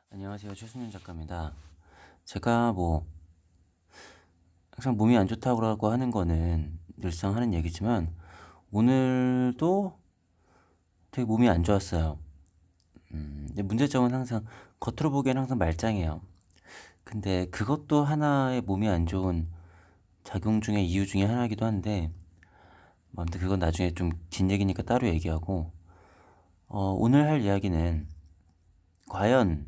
안녕하세요. 최순윤 작가입니다. 제가 항상 몸이 안 좋다고 하는 거는 늘상 하는 얘기지만 오늘도 되게 몸이 안 좋았어요. 근데 문제점은 항상 겉으로 보기엔 항상 말짱해요. 근데 그것도 하나의 몸이 안 좋은 작용 중에 이유 중에 하나이기도 한데 아무튼 그건 나중에 좀 긴 얘기니까 따로 얘기하고 오늘 할 이야기는 과연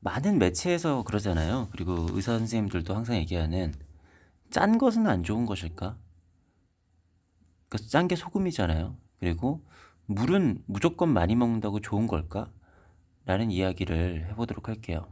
많은 매체에서 그러잖아요. 그리고 의사 선생님들도 항상 얘기하는 짠 것은 안 좋은 것일까? 그래서 짠 게 소금이잖아요. 그리고 물은 무조건 많이 먹는다고 좋은 걸까? 라는 이야기를 해보도록 할게요.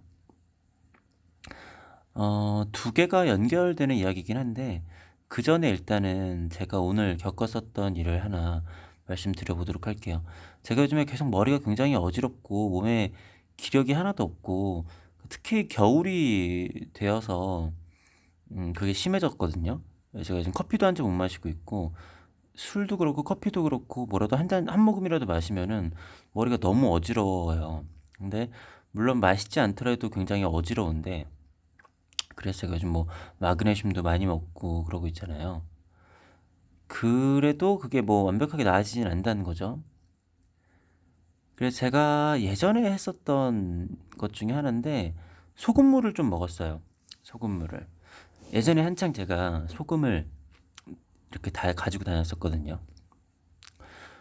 두 개가 연결되는 이야기긴 한데, 그 전에 일단은 제가 오늘 겪었었던 일을 하나 말씀드려보도록 할게요. 제가 요즘에 계속 머리가 굉장히 어지럽고, 몸에 기력이 하나도 없고, 특히 겨울이 되어서, 그게 심해졌거든요. 제가 지금 커피도 한 잔 못 마시고 있고, 술도 그렇고 커피도 그렇고 뭐라도 한 모금이라도 마시면은 머리가 너무 어지러워요. 근데 물론 맛있지 않더라도 굉장히 어지러운데 그래서 제가 요즘 마그네슘도 많이 먹고 그러고 있잖아요. 그래도 그게 완벽하게 나아지진 않는다는 거죠. 그래서 제가 예전에 했었던 것 중에 하나인데 소금물을 좀 먹었어요. 소금물을. 예전에 한창 제가 소금을 이렇게 다 가지고 다녔었거든요.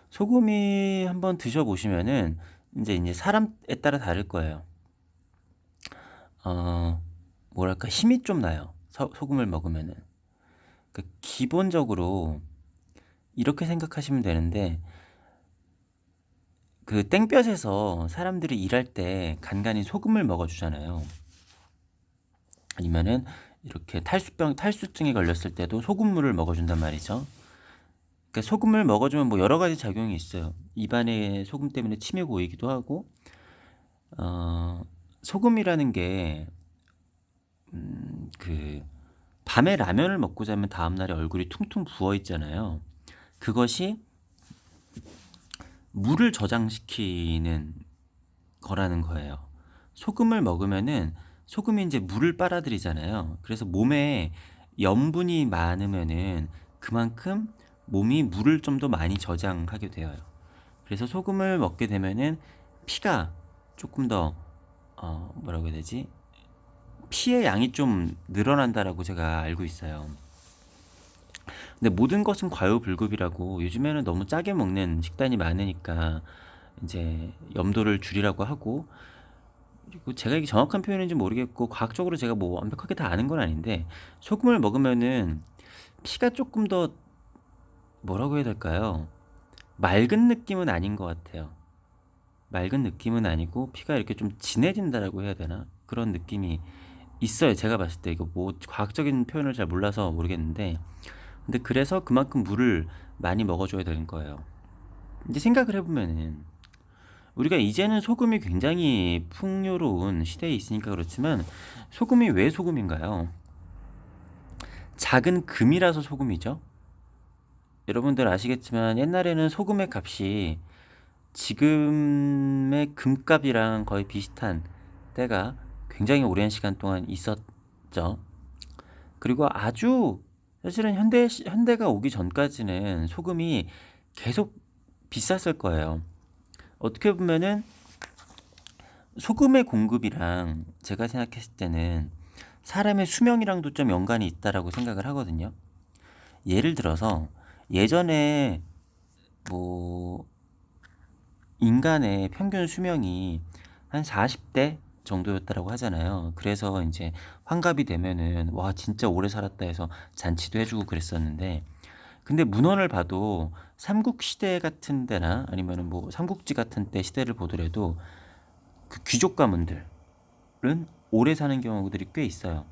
소금이 한번 드셔보시면은 이제 사람에 따라 다를 거예요. 어, 뭐랄까 힘이 좀 나요. 소금을 먹으면은. 기본적으로 이렇게 생각하시면 되는데 그 땡볕에서 사람들이 일할 때 간간히 소금을 먹어주잖아요. 아니면은 이렇게 탈수증에 걸렸을 때도 소금물을 먹어준단 말이죠. 그러니까 소금을 먹어주면 여러 가지 작용이 있어요. 입안에 소금 때문에 침이 고이기도 하고, 어, 소금이라는 게 그 밤에 라면을 먹고 자면 다음날에 얼굴이 퉁퉁 부어 있잖아요. 그것이 물을 저장시키는 거라는 거예요. 소금을 먹으면은 소금이 이제 물을 빨아들이잖아요. 그래서 몸에 염분이 많으면은 그만큼 몸이 물을 좀 더 많이 저장하게 되어요. 그래서 소금을 먹게 되면은 피가 조금 더 뭐라고 해야 되지? 피의 양이 좀 늘어난다라고 제가 알고 있어요. 근데 모든 것은 과유불급이라고 요즘에는 너무 짜게 먹는 식단이 많으니까 이제 염도를 줄이라고 하고, 그리고 제가 이게 정확한 표현인지 모르겠고 과학적으로 제가 완벽하게 다 아는 건 아닌데 소금을 먹으면은 피가 조금 더 뭐라고 해야 될까요? 맑은 느낌은 아닌 것 같아요. 맑은 느낌은 아니고 피가 이렇게 좀 진해진다라고 해야 되나? 그런 느낌이 있어요. 제가 봤을 때 이거 과학적인 표현을 잘 몰라서 모르겠는데, 근데 그래서 그만큼 물을 많이 먹어줘야 되는 거예요. 이제 생각을 해보면은 우리가 이제는 소금이 굉장히 풍요로운 시대에 있으니까 그렇지만 소금이 왜 소금인가요? 작은 금이라서 소금이죠. 여러분들 아시겠지만 옛날에는 소금의 값이 지금의 금값이랑 거의 비슷한 때가 굉장히 오랜 시간 동안 있었죠. 그리고 아주 사실은 현대가 오기 전까지는 소금이 계속 비쌌을 거예요. 어떻게 보면은 소금의 공급이랑 제가 생각했을 때는 사람의 수명이랑도 좀 연관이 있다라고 생각을 하거든요. 예를 들어서 예전에 뭐 인간의 평균 수명이 한 40대 정도였다라고 하잖아요. 그래서 이제 환갑이 되면은 와 진짜 오래 살았다 해서 잔치도 해주고 그랬었는데, 근데 문헌을 봐도 삼국시대 같은 데나 아니면은 삼국지 같은 때 시대를 보더라도 그 귀족 가문들은 오래 사는 경우들이 꽤 있어요.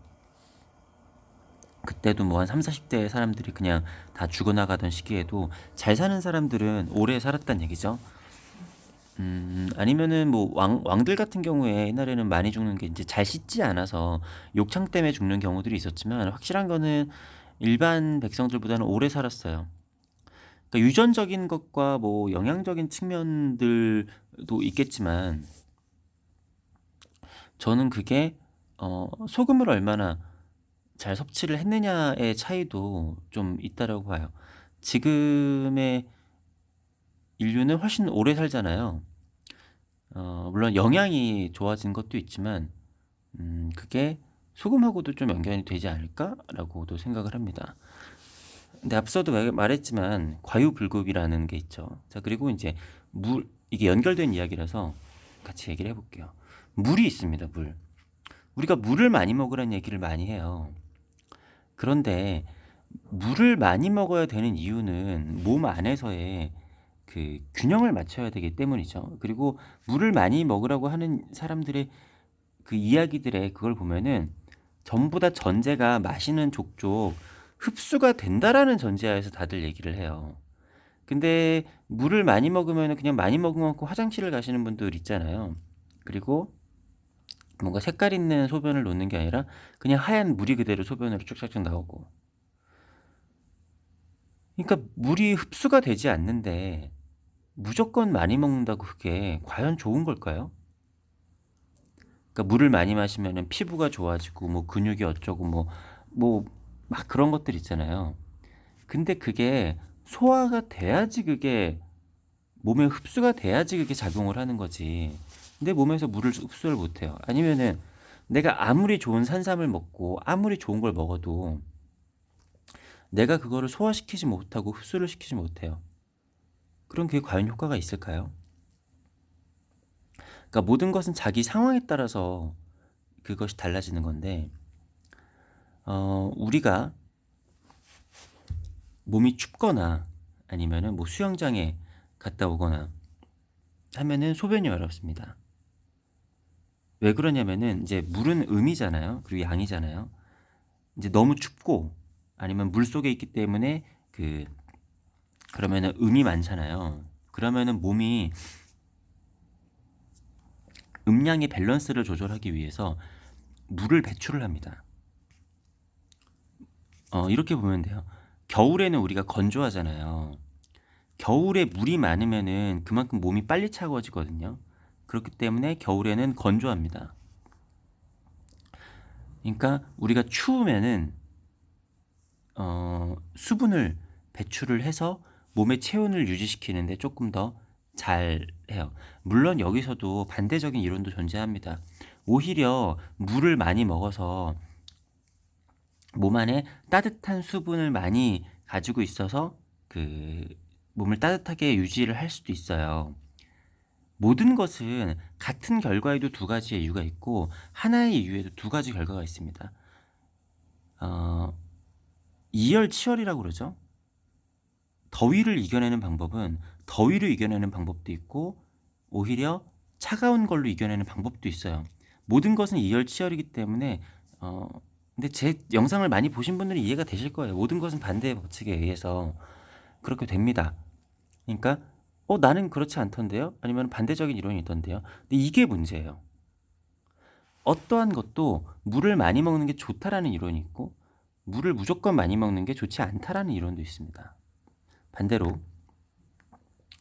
그때도 한 3, 40대 사람들이 그냥 다 죽어나가던 시기에도 잘 사는 사람들은 오래 살았단 얘기죠. 아니면은 왕들 같은 경우에 옛날에는 많이 죽는 게 이제 잘 씻지 않아서 욕창 때문에 죽는 경우들이 있었지만 확실한 거는 일반 백성들보다는 오래 살았어요. 그러니까 유전적인 것과 영양적인 측면들도 있겠지만 저는 그게 소금을 얼마나 잘 섭취를 했느냐의 차이도 좀 있다라고 봐요. 지금의 인류는 훨씬 오래 살잖아요. 물론 영양이 좋아진 것도 있지만 그게 '소금하고도 좀 연관이 되지 않을까?'라고도 생각을 합니다. 근데 앞서도 말했지만 과유불급이라는 게 있죠. 자, 그리고 인제 물, 이게 연결된 이야기라서 같이 얘기를 해 볼게요. 물이 있습니다, 물. 우리가 물을 많이 먹으라는 얘기를 많이 해요. 그런데 물을 많이 먹어야 되는 이유는 몸 안에서의 그 균형을 맞춰야 되기 때문이죠. 그리고 물을 많이 먹으라고 하는 사람들의 그 이야기들에 그걸 보면은 전부 다 전제가 마시는 족족 흡수가 된다라는 전제하에서 다들 얘기를 해요. 근데 물을 많이 먹으면은 그냥 많이 먹은 것 같고 화장실을 가시는 분들 있잖아요. 그리고 뭔가 색깔 있는 소변을 놓는 게 아니라 그냥 하얀 물이 그대로 소변으로 쭉쭉쭉 나오고. 그러니까 물이 흡수가 되지 않는데 무조건 많이 먹는다고 그게 과연 좋은 걸까요? 그러니까 물을 많이 마시면은 피부가 좋아지고 뭐 근육이 어쩌고 뭐 막 그런 것들 있잖아요. 근데 그게 소화가 돼야지 그게 몸에 흡수가 돼야지 그게 작용을 하는 거지. 내 몸에서 물을 흡수를 못 해요. 아니면은 내가 아무리 좋은 산삼을 먹고 아무리 좋은 걸 먹어도 내가 그거를 소화시키지 못하고 흡수를 시키지 못해요. 그럼 그게 과연 효과가 있을까요? 그러니까 모든 것은 자기 상황에 따라서 그것이 달라지는 건데 우리가 몸이 춥거나 아니면은 뭐 수영장에 갔다 오거나 하면은 소변이 어렵습니다. 왜 그러냐면은 이제 물은 음이잖아요. 그리고 양이잖아요. 이제 너무 춥고 아니면 물속에 있기 때문에 그러면은 음이 많잖아요. 그러면은 몸이 음양의 밸런스를 조절하기 위해서 물을 배출을 합니다. 이렇게 보면 돼요. 겨울에는 우리가 건조하잖아요. 겨울에 물이 많으면은 그만큼 몸이 빨리 차가워지거든요. 그렇기 때문에 겨울에는 건조합니다. 그러니까 우리가 추우면은 수분을 배출을 해서 몸의 체온을 유지시키는데 조금 더 잘해요. 물론 여기서도 반대적인 이론도 존재합니다. 오히려 물을 많이 먹어서 몸 안에 따뜻한 수분을 많이 가지고 있어서 그 몸을 따뜻하게 유지를 할 수도 있어요. 모든 것은 같은 결과에도 두 가지의 이유가 있고 하나의 이유에도 두 가지 결과가 있습니다. 어 이열치열이라고 그러죠. 더위를 이겨내는 방법은 더위를 이겨내는 방법도 있고 오히려 차가운 걸로 이겨내는 방법도 있어요. 모든 것은 이열치열이기 때문에 어 근데 제 영상을 많이 보신 분들은 이해가 되실 거예요. 모든 것은 반대의 법칙에 의해서 그렇게 됩니다. 그러니까 나는 그렇지 않던데요. 아니면 반대적인 이론이 있던데요. 근데 이게 문제예요. 어떠한 것도 물을 많이 먹는 게 좋다라는 이론이 있고 물을 무조건 많이 먹는 게 좋지 않다라는 이론도 있습니다. 반대로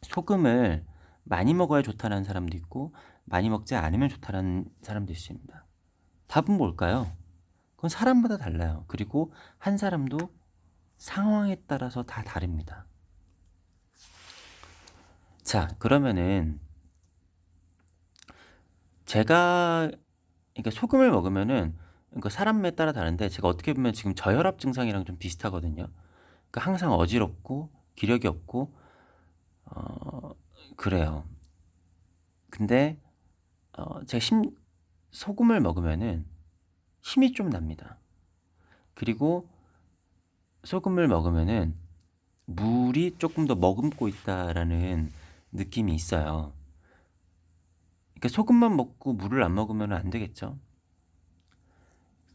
소금을 많이 먹어야 좋다는 사람도 있고 많이 먹지 않으면 좋다는 사람도 있습니다. 답은 뭘까요? 그건 사람마다 달라요. 그리고 한 사람도 상황에 따라서 다 다릅니다. 자, 그러면은 제가 그러니까 소금을 먹으면은 그러니까 사람에 따라 다른데 제가 어떻게 보면 지금 저혈압 증상이랑 좀 비슷하거든요. 그러니까 항상 어지럽고 기력이 없고 어 그래요. 근데 제가 소금을 먹으면은 힘이 좀 납니다. 그리고 소금을 먹으면은 물이 조금 더 머금고 있다라는 느낌이 있어요. 그러니까 소금만 먹고 물을 안 먹으면 안 되겠죠.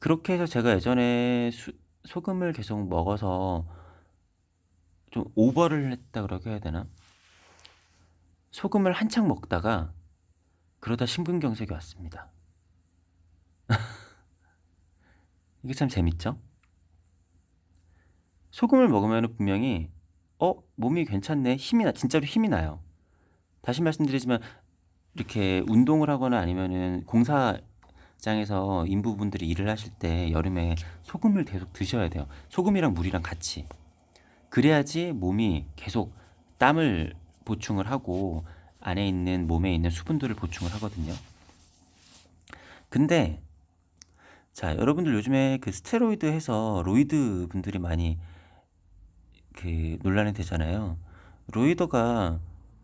그렇게 해서 제가 예전에 소금을 계속 먹어서 좀 오버를 했다 그러게 해야 되나? 소금을 한창 먹다가 그러다 심근경색이 왔습니다. 이게 참 재밌죠? 소금을 먹으면 분명히 몸이 괜찮네. 진짜로 힘이 나요. 다시 말씀드리지만 이렇게 운동을 하거나 아니면은 직장에서 인부분들이 일을 하실 때 여름에 소금을 계속 드셔야 돼요. 소금이랑 물이랑 같이. 그래야지 몸이 계속 땀을 보충을 하고 안에 있는 몸에 있는 수분들을 보충을 하거든요. 근데 자, 여러분들 요즘에 그 스테로이드 해서 로이드 분들이 많이 그 논란이 되잖아요. 로이더가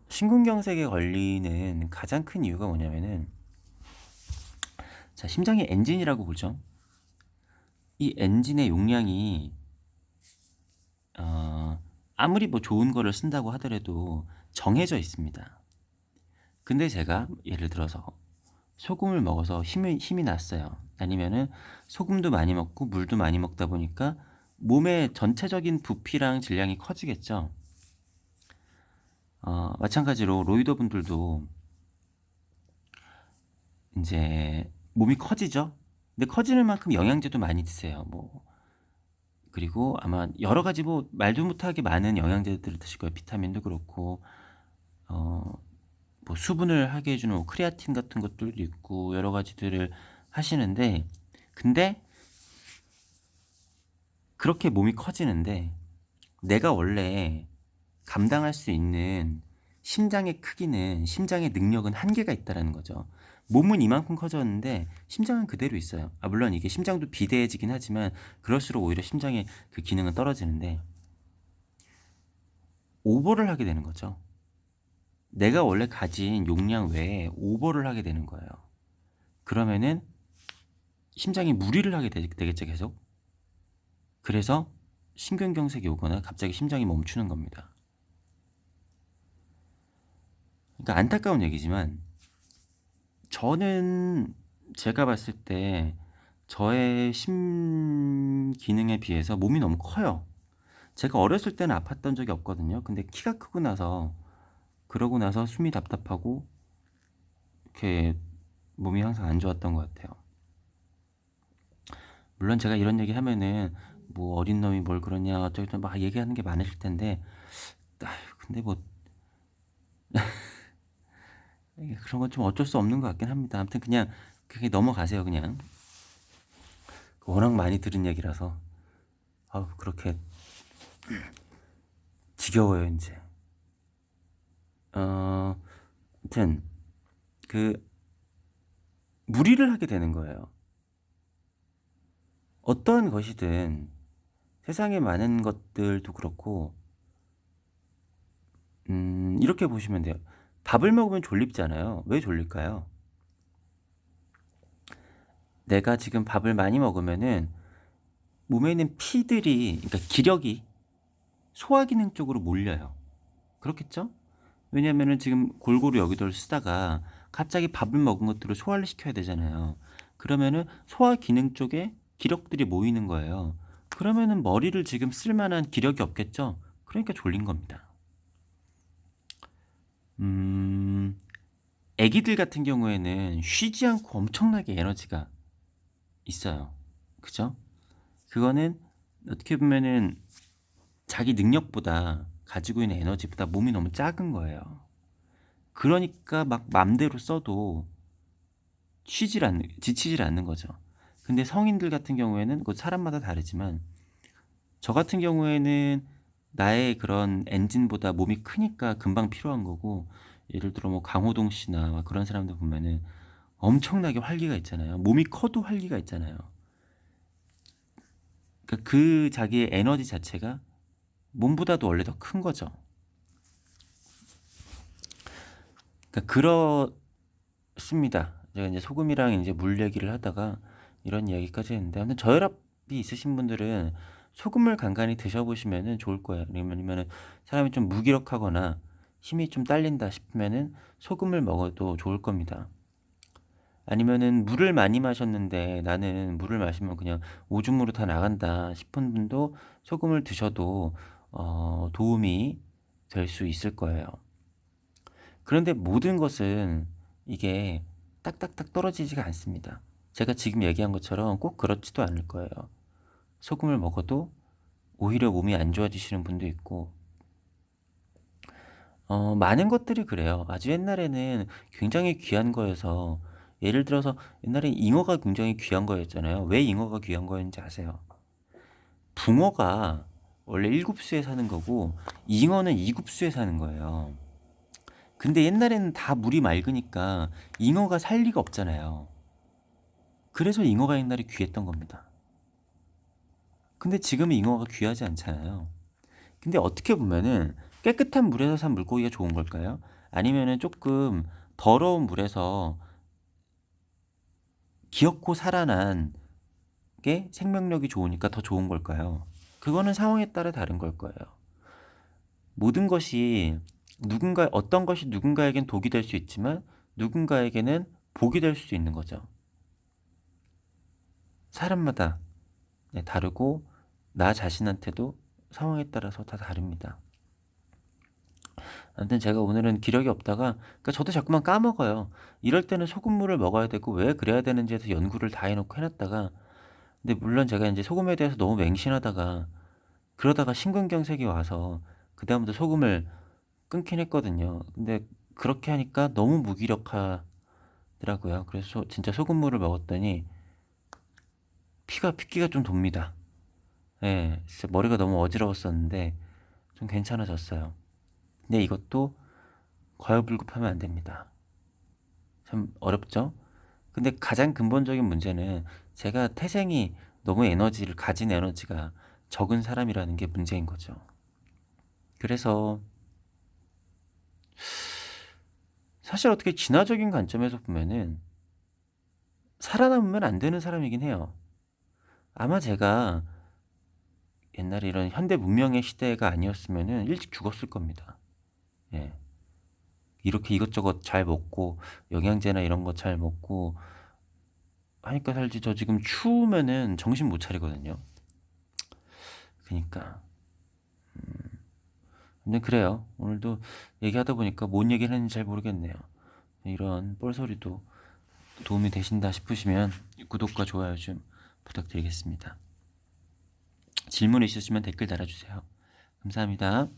심근경색에 걸리는 가장 큰 이유가 뭐냐면은, 자, 심장의 엔진이라고 보죠. 이 엔진의 용량이 아무리 뭐 좋은 거를 쓴다고 하더라도 정해져 있습니다. 근데 제가 예를 들어서 소금을 먹어서 힘이 났어요. 아니면은 소금도 많이 먹고 물도 많이 먹다 보니까 몸의 전체적인 부피랑 질량이 커지겠죠. 마찬가지로 로이더 분들도 이제 몸이 커지죠. 근데 커지는 만큼 영양제도 많이 드세요. 뭐 그리고 아마 여러 가지 뭐 말도 못하게 많은 영양제들을 드실 거예요. 비타민도 그렇고 어 뭐 수분을 하게 해주는 뭐 크레아틴 같은 것들도 있고 여러 가지들을 하시는데, 근데 그렇게 몸이 커지는데 내가 원래 감당할 수 있는 심장의 크기는, 심장의 능력은 한계가 있다라는 거죠. 몸은 이만큼 커졌는데 심장은 그대로 있어요. 물론 이게 심장도 비대해지긴 하지만 그럴수록 오히려 심장의 그 기능은 떨어지는데 오버를 하게 되는 거죠. 내가 원래 가진 용량 외에 오버를 하게 되는 거예요. 그러면은 심장이 무리를 하게 되겠죠, 계속. 그래서 심근경색이 오거나 갑자기 심장이 멈추는 겁니다. 그러니까 안타까운 얘기지만 저는 제가 봤을 때 저의 심 기능에 비해서 몸이 너무 커요. 제가 어렸을 때는 아팠던 적이 없거든요. 근데 키가 크고 나서, 그러고 나서 숨이 답답하고 이렇게 몸이 항상 안 좋았던 것 같아요. 물론 제가 이런 얘기 하면은 뭐 어린 놈이 뭘 그러냐 어쩌고 막 얘기하는 게 많으실 텐데, 근데 뭐 그런 건 좀 어쩔 수 없는 것 같긴 합니다. 아무튼 그냥 그게 넘어가세요. 그냥 워낙 많이 들은 얘기라서 그렇게 지겨워요 이제. 아무튼 그 무리를 하게 되는 거예요. 어떠한 것이든 세상에 많은 것들도 그렇고 이렇게 보시면 돼요. 밥을 먹으면 졸립잖아요. 왜 졸릴까요? 내가 지금 밥을 많이 먹으면은 몸에 있는 피들이, 그러니까 기력이 소화 기능 쪽으로 몰려요. 그렇겠죠? 왜냐면은 지금 골고루 여기저기 쓰다가 갑자기 밥을 먹은 것들을 소화를 시켜야 되잖아요. 그러면은 소화 기능 쪽에 기력들이 모이는 거예요. 그러면은 머리를 지금 쓸 만한 기력이 없겠죠? 그러니까 졸린 겁니다. 애기들 같은 경우에는 쉬지 않고 엄청나게 에너지가 있어요. 그죠? 그거는 어떻게 보면은 자기 능력보다, 가지고 있는 에너지보다 몸이 너무 작은 거예요. 그러니까 막 맘대로 써도 지치질 않는 거죠. 근데 성인들 같은 경우에는 그 사람마다 다르지만 저 같은 경우에는 나의 그런 엔진보다 몸이 크니까 금방 필요한 거고, 예를 들어 뭐 강호동 씨나 막 그런 사람들 보면은 엄청나게 활기가 있잖아요. 몸이 커도 활기가 있잖아요. 그러니까 그 자기의 에너지 자체가 몸보다도 원래 더 큰 거죠. 그러니까 그렇습니다. 제가 이제 소금이랑 이제 물 얘기를 하다가 이런 이야기까지 했는데, 아무튼 저혈압이 있으신 분들은 소금을 간간히 드셔보시면은 좋을 거예요. 아니면은 사람이 좀 무기력하거나 힘이 좀 딸린다 싶으면은 소금을 먹어도 좋을 겁니다. 아니면은 물을 많이 마셨는데 나는 물을 마시면 그냥 오줌으로 다 나간다 싶은 분도 소금을 드셔도 도움이 될 수 있을 거예요. 그런데 모든 것은 이게 딱딱딱 떨어지지가 않습니다. 제가 지금 얘기한 것처럼 꼭 그렇지도 않을 거예요. 소금을 먹어도 오히려 몸이 안 좋아지시는 분도 있고, 많은 것들이 그래요. 아주 옛날에는 굉장히 귀한 거여서 예를 들어서 옛날에 잉어가 굉장히 귀한 거였잖아요. 왜 잉어가 귀한 거였는지 아세요? 붕어가 원래 1급수에 사는 거고 잉어는 2급수에 사는 거예요. 근데 옛날에는 다 물이 맑으니까 잉어가 살 리가 없잖아요. 그래서 잉어가 옛날에 귀했던 겁니다. 근데 지금은 잉어가 귀하지 않잖아요. 근데 어떻게 보면은 깨끗한 물에서 산 물고기가 좋은 걸까요? 아니면은 조금 더러운 물에서 기어코 살아난 게 생명력이 좋으니까 더 좋은 걸까요? 그거는 상황에 따라 다른 걸 거예요. 모든 것이 어떤 것이 누군가에겐 독이 될 수 있지만 누군가에게는 복이 될 수 있는 거죠. 사람마다 다르고 나 자신한테도 상황에 따라서 다 다릅니다. 아무튼 제가 오늘은 기력이 없다가 그러니까 저도 자꾸만 까먹어요. 이럴 때는 소금물을 먹어야 되고 왜 그래야 되는지에 대해서 연구를 다 해놓고 해놨다가 근데 물론 제가 이제 소금에 대해서 너무 맹신하다가 그러다가 심근경색이 와서 그다음부터 소금을 끊긴 했거든요. 근데 그렇게 하니까 너무 무기력하더라고요. 그래서 진짜 소금물을 먹었더니 피가 좀 돕니다. 예, 진짜 머리가 너무 어지러웠었는데 좀 괜찮아졌어요. 근데 이것도 과유불급하면 안 됩니다. 참 어렵죠? 근데 가장 근본적인 문제는 제가 태생이 너무 가진 에너지가 적은 사람이라는 게 문제인 거죠. 그래서 사실 어떻게 진화적인 관점에서 보면은 살아남으면 안 되는 사람이긴 해요. 아마 제가 옛날에 이런 현대 문명의 시대가 아니었으면은 일찍 죽었을 겁니다. 예. 이렇게 이것저것 잘 먹고 영양제나 이런 거 잘 먹고 하니까 살지 저 지금 추우면은 정신 못 차리거든요. 그니까 근데 그래요. 오늘도 얘기하다 보니까 뭔 얘기를 했는지 잘 모르겠네요. 이런 뻘소리도 도움이 되신다 싶으시면 구독과 좋아요 좀 부탁드리겠습니다. 질문 있으시면 댓글 달아주세요. 감사합니다.